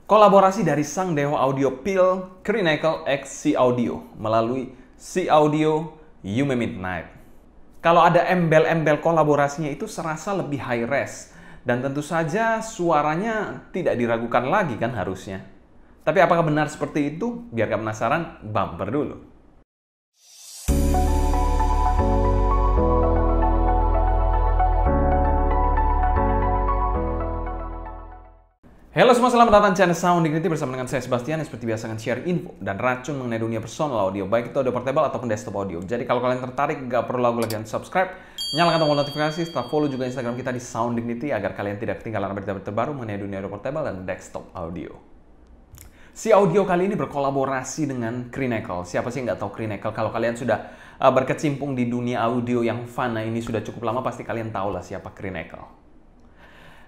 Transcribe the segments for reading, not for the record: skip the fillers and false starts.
Kolaborasi dari sang dewa audio PIL, Crinacle X C Audio melalui C Audio Yume Midnight. Kalau ada embel-embel kolaborasinya itu serasa lebih high res dan tentu saja suaranya tidak diragukan lagi kan harusnya. Tapi apakah benar seperti itu? Biar gak penasaran, bumper dulu. Halo semua, selamat datang channel Sound Dignity bersama dengan saya Sebastian yang seperti biasa akan share info dan racun mengenai dunia personal audio, baik itu audio portable ataupun desktop audio. Jadi kalau kalian tertarik, gak perlu ragu lagi untuk subscribe, nyalakan tombol notifikasi, setelah follow juga Instagram kita di Sound Dignity agar kalian tidak ketinggalan berita terbaru mengenai dunia audio portable dan desktop audio. Si Audio kali ini berkolaborasi dengan Crinacle. Siapa sih yang nggak tahu Crinacle? Kalau kalian sudah berkecimpung di dunia audio yang fana ini sudah cukup lama, pasti kalian tahu lah siapa Crinacle.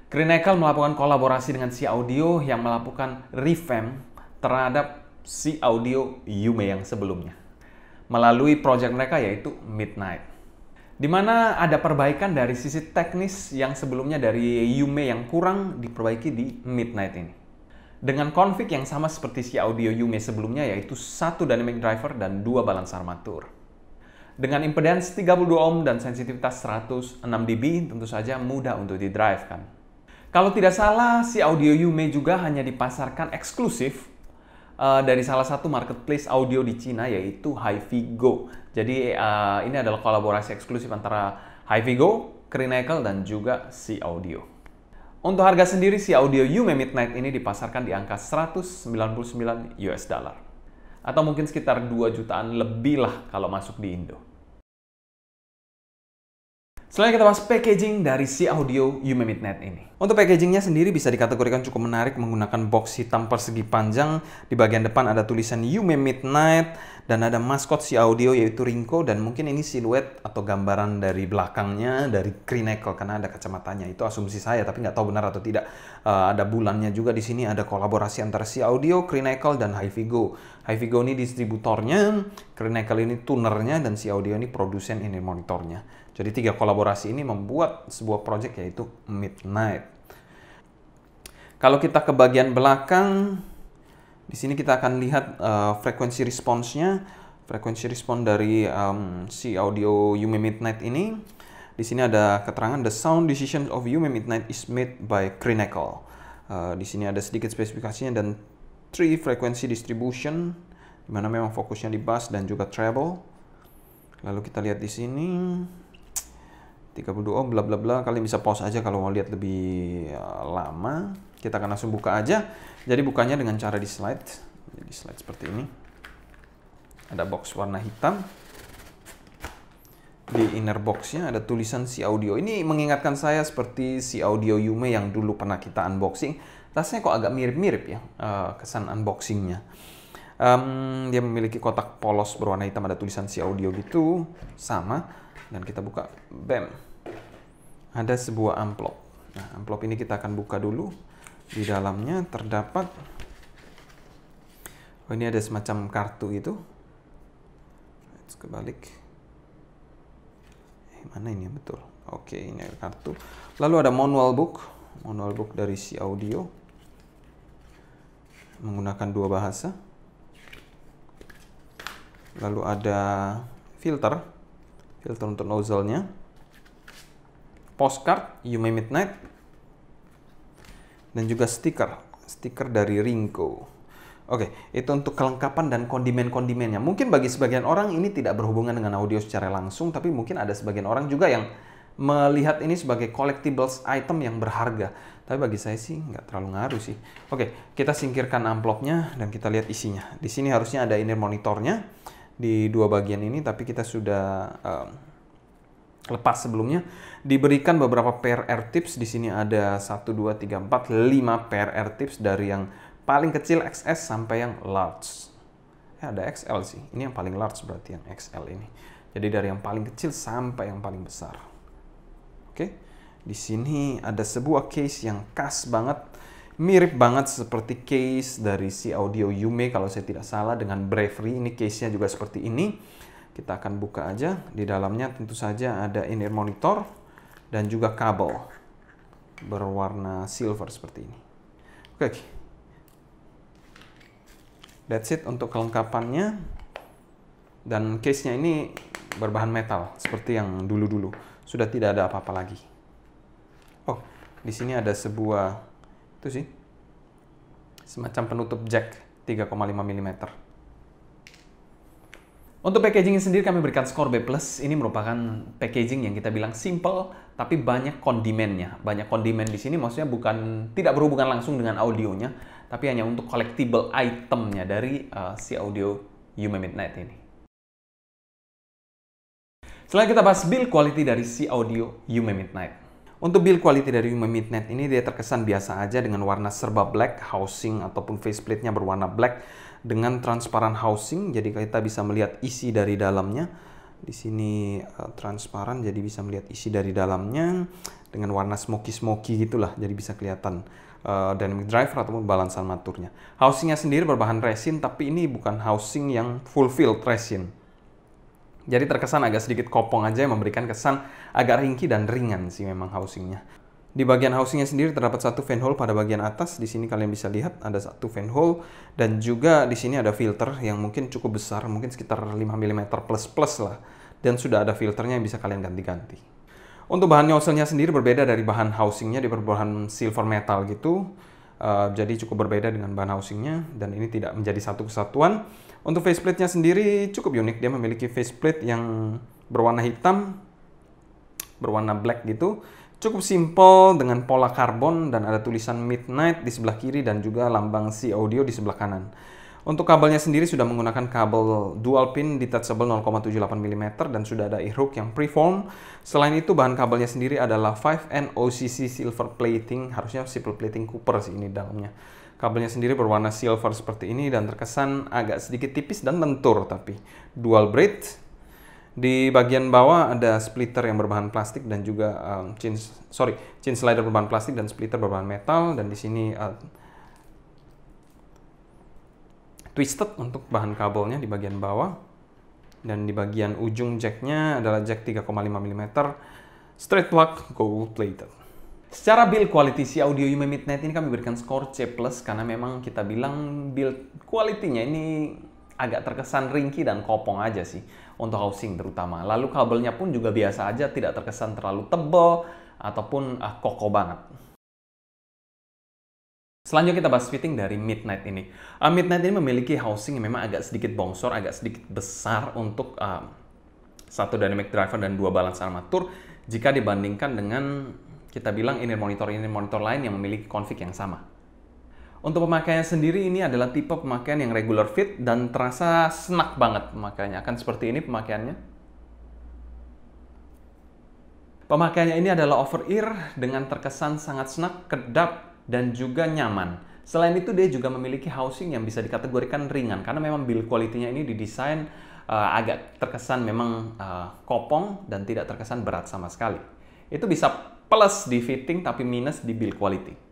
Crinacle melakukan kolaborasi dengan Si Audio yang melakukan revamp terhadap Si Audio Yume yang sebelumnya melalui project mereka yaitu Midnight, di mana ada perbaikan dari sisi teknis yang sebelumnya dari Yume yang kurang diperbaiki di Midnight ini. Dengan config yang sama seperti Si Audio Yume sebelumnya, yaitu satu dynamic driver dan dua balance armatur. Dengan impedance 32 ohm dan sensitivitas 106 dB, tentu saja mudah untuk di-drive kan. Kalau tidak salah, Si Audio Yume juga hanya dipasarkan eksklusif dari salah satu marketplace audio di Cina, yaitu HiFiGo. Jadi ini adalah kolaborasi eksklusif antara HiFiGo, Crinacle, dan juga Si Audio. Untuk harga sendiri, Si Audio Yume Midnight ini dipasarkan di angka 199 US dollar. Atau mungkin sekitar 2 jutaan lebih lah kalau masuk di Indo. Selanjutnya kita bahas packaging dari Si Audio Yume Midnight ini. Untuk packagingnya sendiri bisa dikategorikan cukup menarik menggunakan box hitam persegi panjang. Di bagian depan ada tulisan Yume Midnight dan ada maskot Si Audio yaitu Rinko, dan mungkin ini siluet atau gambaran dari belakangnya dari Crinacle karena ada kacamatanya. Itu asumsi saya, tapi nggak tahu benar atau tidak. Ada bulannya juga di sini, ada kolaborasi antara Si Audio, Crinacle, dan HiFiGo. HiFiGo ini distributornya, Crinacle ini tunernya, dan Si Audio ini produsen ini monitornya. Jadi 3 kolaborasi ini membuat sebuah project yaitu Midnight. Kalau kita ke bagian belakang, di sini kita akan lihat frekuensi responsnya. Frekuensi respon dari Si Audio Yume Midnight ini. Di sini ada keterangan the sound decision of Yume Midnight is made by Crinacle. Di sini ada sedikit spesifikasinya dan 3 frekuensi distribution, di mana memang fokusnya di bass dan juga treble. Lalu kita lihat di sini 32 ohm bla bla bla. Kalian bisa pause aja kalau mau lihat lebih lama. Kita akan langsung buka aja. Jadi bukanya dengan cara di slide. Jadi slide seperti ini. Ada box warna hitam. Di inner boxnya ada tulisan Si Audio. Ini mengingatkan saya seperti Si Audio Yume yang dulu pernah kita unboxing. Rasanya kok agak mirip-mirip ya kesan unboxingnya. Dia memiliki kotak polos berwarna hitam, ada tulisan Si Audio gitu, sama. Dan kita buka, bam, ada sebuah amplop. Nah, amplop ini kita akan buka dulu. Di dalamnya terdapat, oh ini ada semacam kartu itu. Let's kebalik. Mana ini betul? Oke, ini ada kartu. Lalu ada manual book dari Si Audio menggunakan 2 bahasa. Lalu ada filter untuk nozzle-nya, postcard Yume Midnight, dan juga stiker dari Rinko. Oke, itu untuk kelengkapan dan kondimen-kondimennya. Mungkin bagi sebagian orang ini tidak berhubungan dengan audio secara langsung, tapi mungkin ada sebagian orang juga yang melihat ini sebagai collectibles item yang berharga. Tapi bagi saya sih nggak terlalu ngaruh sih. Oke, kita singkirkan amplopnya dan kita lihat isinya. Di sini harusnya ada inner monitornya di 2 bagian ini, tapi kita sudah lepas sebelumnya. Diberikan beberapa pair air tips. Di sini ada 1, 2, 3, 4, 5 pair air tips dari yang paling kecil XS sampai yang large. Ada XL sih. Ini yang paling large berarti yang XL ini. Jadi dari yang paling kecil sampai yang paling besar. Oke. Di sini ada sebuah case yang khas banget. Mirip banget seperti case dari Si Audio Yume kalau saya tidak salah dengan Bravery. Ini case-nya juga seperti ini. Kita akan buka aja. Di dalamnya tentu saja ada in-ear monitor dan juga kabel berwarna silver seperti ini. Oke. That's it untuk kelengkapannya. Dan case-nya ini berbahan metal seperti yang dulu-dulu. Sudah tidak ada apa-apa lagi. Oh, di sini ada sebuah itu sih. Semacam penutup jack 3,5 mm. Untuk packaging sendiri kami berikan skor B+. Ini merupakan packaging yang kita bilang simple tapi banyak kondimennya. Banyak kondimen di sini maksudnya tidak berhubungan langsung dengan audionya, tapi hanya untuk collectible itemnya dari si audio Yume Midnight ini. Selanjutnya kita bahas build quality dari si audio Yume Midnight. Untuk build quality dari Yume Midnight ini dia terkesan biasa aja dengan warna serba black, housing ataupun faceplate-nya berwarna black dengan transparan housing, jadi kita bisa melihat isi dari dalamnya. Di sini transparan, jadi bisa melihat isi dari dalamnya dengan warna smoky gitulah, jadi bisa kelihatan dynamic driver ataupun balance armaturnya. Housingnya sendiri berbahan resin, tapi ini bukan housing yang full filled resin. Jadi terkesan agak sedikit kopong aja yang memberikan kesan agak ringkih dan ringan sih memang housingnya. Di bagian housingnya sendiri terdapat satu fan hole pada bagian atas. Di sini kalian bisa lihat ada satu fan hole dan juga di sini ada filter yang mungkin cukup besar, mungkin sekitar 5 mm plus lah. Dan sudah ada filternya yang bisa kalian ganti-ganti. Untuk bahan nozzle-nya sendiri berbeda dari bahan housingnya, dia berbahan silver metal gitu. Jadi cukup berbeda dengan bahan housingnya dan ini tidak menjadi satu kesatuan. Untuk faceplate-nya sendiri cukup unik, dia memiliki faceplate yang berwarna hitam, berwarna black gitu. Cukup simple dengan pola karbon dan ada tulisan Midnight di sebelah kiri dan juga lambang si audio di sebelah kanan. Untuk kabelnya sendiri sudah menggunakan kabel dual pin detachable 0,78 mm dan sudah ada ear hook yang preform. Selain itu bahan kabelnya sendiri adalah 5N OCC silver plating, harusnya silver plating copper sih ini dalamnya. Kabelnya sendiri berwarna silver seperti ini dan terkesan agak sedikit tipis dan lentur, tapi dual braid. Di bagian bawah ada splitter yang berbahan plastik dan juga chin slider berbahan plastik dan splitter berbahan metal, dan di sini twisted untuk bahan kabelnya di bagian bawah, dan di bagian ujung jacknya adalah jack 3,5 mm straight plug gold plated. Secara build quality si audio Yume Midnight ini kami berikan skor C+ karena memang kita bilang build quality-nya ini agak terkesan ringkih dan kopong aja sih untuk housing terutama. Lalu kabelnya pun juga biasa aja, tidak terkesan terlalu tebal ataupun kokoh banget. Selanjutnya kita bahas fitting dari Midnight ini. Midnight ini memiliki housing yang memang agak sedikit bongsor, agak sedikit besar untuk satu dynamic driver dan dua balance armatur jika dibandingkan dengan kita bilang inner monitor lain yang memiliki config yang sama. Untuk pemakaiannya sendiri ini adalah tipe pemakaian yang regular fit dan terasa snack banget pemakaiannya. Akan seperti ini pemakaiannya. Pemakaiannya ini adalah over ear dengan terkesan sangat snack, kedap, dan juga nyaman. Selain itu dia juga memiliki housing yang bisa dikategorikan ringan karena memang build quality-nya ini didesain agak terkesan memang kopong dan tidak terkesan berat sama sekali. Itu bisa plus di fitting tapi minus di build quality.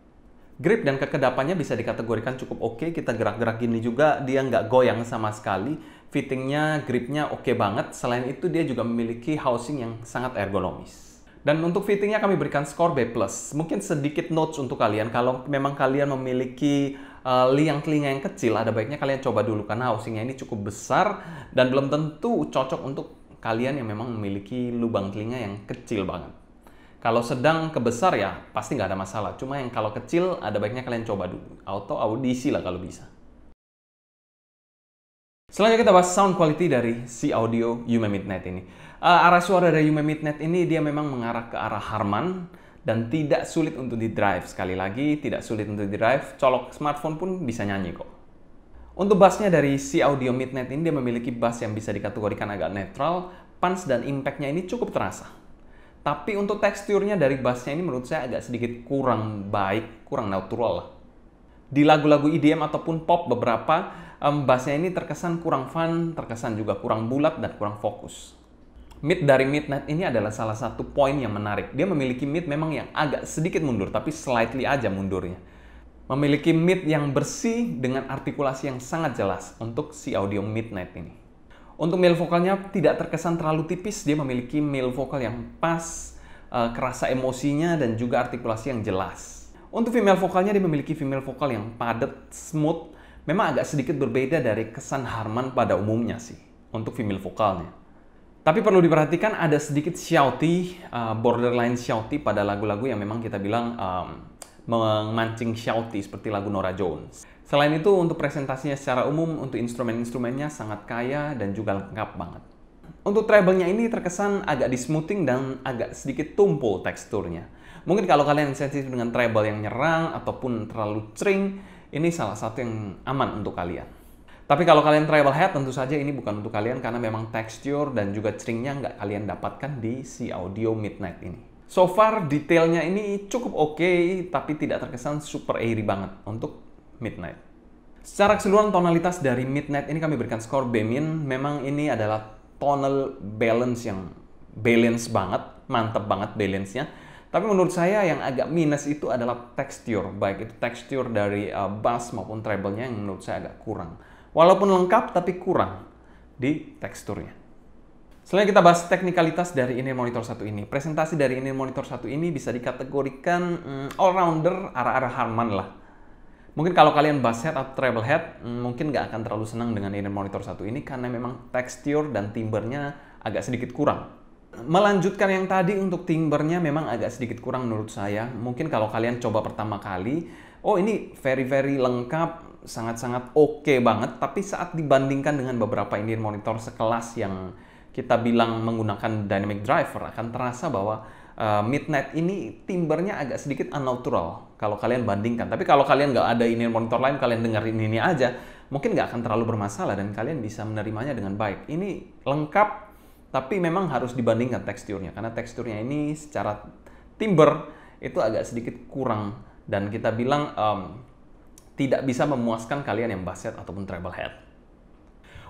Grip dan kekedapannya bisa dikategorikan cukup oke. Kita gerak-gerak gini juga dia nggak goyang sama sekali. Fittingnya, gripnya oke banget. Selain itu dia juga memiliki housing yang sangat ergonomis. Dan untuk fittingnya kami berikan skor B+. Mungkin sedikit notes untuk kalian. Kalau memang kalian memiliki liang telinga yang kecil, ada baiknya kalian coba dulu karena housingnya ini cukup besar dan belum tentu cocok untuk kalian yang memang memiliki lubang telinga yang kecil banget. Kalau sedang ke besar ya pasti nggak ada masalah. Cuma yang kalau kecil ada baiknya kalian coba dulu. Auto audisi lah kalau bisa. Selanjutnya kita bahas sound quality dari si audio Yume Midnight ini. Arah suara dari Yume Midnight ini dia memang mengarah ke arah Harman dan tidak sulit untuk di drive. Sekali lagi tidak sulit untuk di drive. Colok smartphone pun bisa nyanyi kok. Untuk bassnya dari si audio Midnight ini dia memiliki bass yang bisa dikategorikan agak netral. Punch dan impact-nya ini cukup terasa. Tapi untuk teksturnya dari bassnya ini menurut saya agak sedikit kurang baik, kurang natural lah. Di lagu-lagu EDM ataupun pop beberapa, bassnya ini terkesan kurang fun, terkesan juga kurang bulat dan kurang fokus. Mid dari Midnight ini adalah salah satu poin yang menarik. Dia memiliki mid memang yang agak sedikit mundur, tapi slightly aja mundurnya. Memiliki mid yang bersih dengan artikulasi yang sangat jelas untuk si audio Midnight ini. Untuk male vokalnya tidak terkesan terlalu tipis, dia memiliki male vokal yang pas, kerasa emosinya dan juga artikulasi yang jelas. Untuk female vokalnya dia memiliki female vokal yang padat, smooth, memang agak sedikit berbeda dari kesan Harman pada umumnya sih untuk female vokalnya. Tapi perlu diperhatikan ada sedikit shouty, borderline shouty pada lagu-lagu yang memang kita bilang memancing shouty seperti lagu Norah Jones. Selain itu untuk presentasinya secara umum untuk instrumen-instrumennya sangat kaya dan juga lengkap banget. Untuk treble-nya ini terkesan agak di-smoothing dan agak sedikit tumpul teksturnya. Mungkin kalau kalian sensitif dengan treble yang nyerang ataupun terlalu cering, ini salah satu yang aman untuk kalian. Tapi kalau kalian treble head, tentu saja ini bukan untuk kalian karena memang tekstur dan juga ceringnya nggak kalian dapatkan di si audio Midnight ini. So far, detailnya ini cukup oke, tapi tidak terkesan super airy banget untuk Midnight. Secara keseluruhan tonalitas dari Midnight ini kami berikan skor B-. Memang ini adalah tonal balance yang balance banget, mantep banget balance-nya. Tapi menurut saya yang agak minus itu adalah tekstur, baik itu tekstur dari bass maupun treble-nya yang menurut saya agak kurang. Walaupun lengkap, tapi kurang di teksturnya. Selanjutnya kita bahas teknikalitas dari in-ear monitor 1 ini. Presentasi dari in-ear monitor 1 ini bisa dikategorikan all-rounder, arah-arah Harman lah. Mungkin kalau kalian bass head atau treble head, mungkin nggak akan terlalu senang dengan in-ear monitor 1 ini karena memang tekstur dan timbernya agak sedikit kurang. Melanjutkan yang tadi untuk timbernya memang agak sedikit kurang menurut saya. Mungkin kalau kalian coba pertama kali, oh ini very lengkap, sangat-sangat oke banget, tapi saat dibandingkan dengan beberapa in-ear monitor sekelas yang kita bilang menggunakan dynamic driver, akan terasa bahwa Midnight ini timbernya agak sedikit unnatural kalau kalian bandingkan. Tapi kalau kalian nggak ada in-ear monitor lain, kalian dengerin ini aja, mungkin nggak akan terlalu bermasalah dan kalian bisa menerimanya dengan baik. Ini lengkap, tapi memang harus dibandingkan teksturnya, karena teksturnya ini secara timber itu agak sedikit kurang dan kita bilang tidak bisa memuaskan kalian yang bass head ataupun treble head.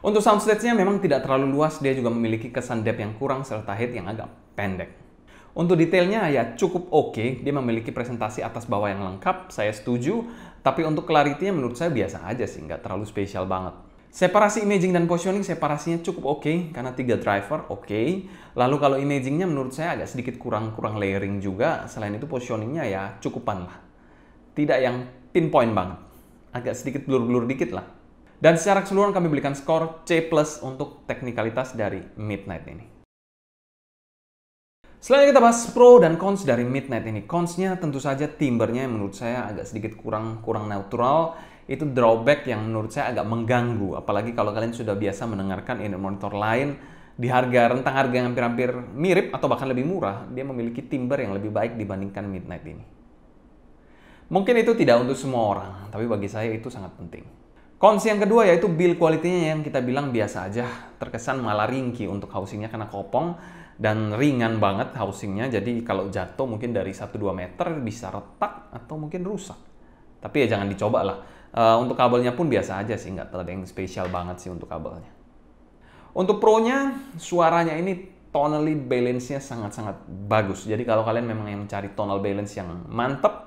Untuk soundstage-nya memang tidak terlalu luas, dia juga memiliki kesan depth yang kurang serta head yang agak pendek. Untuk detailnya ya cukup oke, dia memiliki presentasi atas bawah yang lengkap, saya setuju, tapi untuk clarity-nya menurut saya biasa aja sih, nggak terlalu spesial banget. Separasi imaging dan positioning, separasinya cukup oke, karena 3 driver oke. Lalu kalau imagingnya menurut saya agak sedikit kurang layering juga, selain itu positioningnya ya cukupan lah. Tidak yang pinpoint banget. Agak sedikit blur-blur dikit lah. Dan secara keseluruhan kami berikan skor C+ untuk teknikalitas dari Midnight ini. Selanjutnya kita bahas pro dan cons dari Midnight ini. Cons-nya tentu saja timbernya yang menurut saya agak sedikit kurang natural. Itu drawback yang menurut saya agak mengganggu. Apalagi kalau kalian sudah biasa mendengarkan in-ear monitor lain di rentang harga yang hampir mirip atau bahkan lebih murah, dia memiliki timber yang lebih baik dibandingkan Midnight ini. Mungkin itu tidak untuk semua orang, tapi bagi saya itu sangat penting. Cons yang kedua yaitu build quality-nya yang kita bilang biasa aja, terkesan malah ringkih untuk housing-nya karena kopong dan ringan banget housing-nya, jadi kalau jatuh mungkin dari 1-2 meter bisa retak atau mungkin rusak. Tapi ya jangan dicoba lah. Untuk kabelnya pun biasa aja sih, nggak ada yang spesial banget sih untuk kabelnya. Untuk pro-nya, suaranya ini tonally balance-nya sangat-sangat bagus. Jadi kalau kalian memang yang mencari tonal balance yang mantep,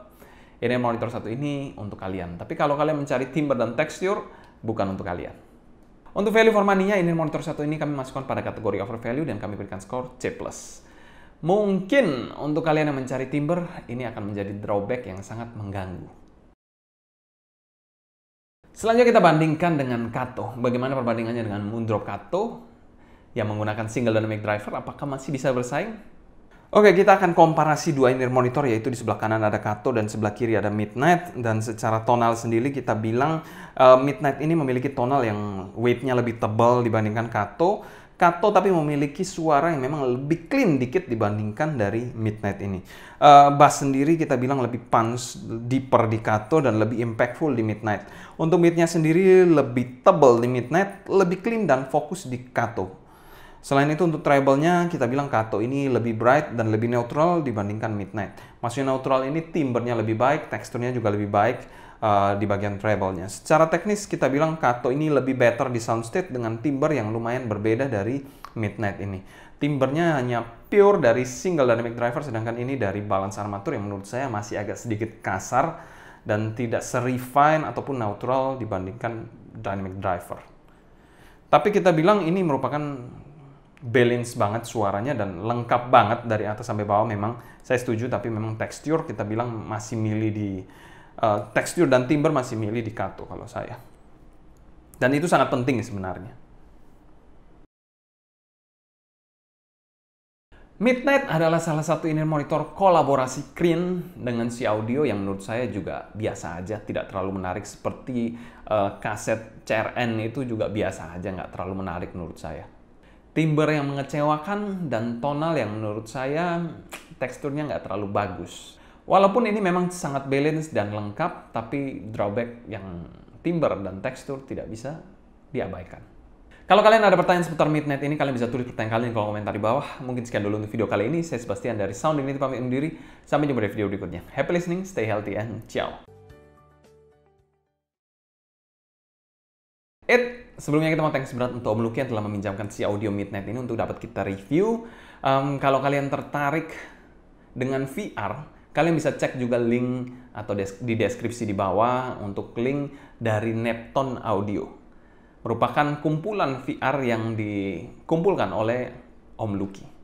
ini monitor 1 ini untuk kalian. Tapi kalau kalian mencari timbre dan tekstur, bukan untuk kalian. Untuk value for money-nya, ini monitor 1 ini kami masukkan pada kategori overvalue dan kami berikan skor C+. Mungkin untuk kalian yang mencari timbre, ini akan menjadi drawback yang sangat mengganggu. Selanjutnya kita bandingkan dengan Kato. Bagaimana perbandingannya dengan Moondrop Kato yang menggunakan single dynamic driver? Apakah masih bisa bersaing? Oke, kita akan komparasi dua in-ear monitor, yaitu di sebelah kanan ada Kato dan sebelah kiri ada Midnight. Dan secara tonal sendiri kita bilang Midnight ini memiliki tonal yang weight-nya lebih tebal dibandingkan Kato. Kato tapi memiliki suara yang memang lebih clean dikit dibandingkan dari Midnight ini. Bass sendiri kita bilang lebih punch, deeper di Kato dan lebih impactful di Midnight. Untuk mid-nya sendiri lebih tebal di Midnight, lebih clean dan fokus di Kato. Selain itu untuk treble-nya kita bilang Kato ini lebih bright dan lebih neutral dibandingkan Midnight. Maksudnya neutral ini timbernya lebih baik, teksturnya juga lebih baik di bagian treble-nya. Secara teknis kita bilang Kato ini lebih better di soundstage dengan timber yang lumayan berbeda dari Midnight ini. Timbernya hanya pure dari single dynamic driver, sedangkan ini dari balance armatur yang menurut saya masih agak sedikit kasar dan tidak se-refine ataupun neutral dibandingkan dynamic driver. Tapi kita bilang ini merupakan balance banget suaranya dan lengkap banget dari atas sampai bawah. Memang saya setuju, tapi memang tekstur kita bilang masih milih di tekstur dan timbre masih milih di Kato kalau saya. Dan itu sangat penting sebenarnya. Midnight adalah salah satu unit monitor kolaborasi Kreen dengan si audio yang menurut saya juga biasa aja, tidak terlalu menarik seperti kaset CRN itu juga biasa aja, nggak terlalu menarik menurut saya. Timbre yang mengecewakan dan tonal yang menurut saya teksturnya nggak terlalu bagus. Walaupun ini memang sangat balance dan lengkap, tapi drawback yang timbre dan tekstur tidak bisa diabaikan. Kalau kalian ada pertanyaan seputar Midnight ini, kalian bisa tulis pertanyaan kalian di kolom komentar di bawah. Mungkin sekian dulu untuk video kali ini. Saya Sebastian dari Sound Dignity pamit undur diri. Sampai jumpa di video berikutnya. Happy listening, stay healthy, and ciao. Sebelumnya kita mau thanks berat untuk Om Lucky yang telah meminjamkan si audio Midnight ini untuk dapat kita review. Kalau kalian tertarik dengan VR, kalian bisa cek juga link atau di deskripsi di bawah untuk link dari Neptune Audio. Merupakan kumpulan VR yang dikumpulkan oleh Om Lucky.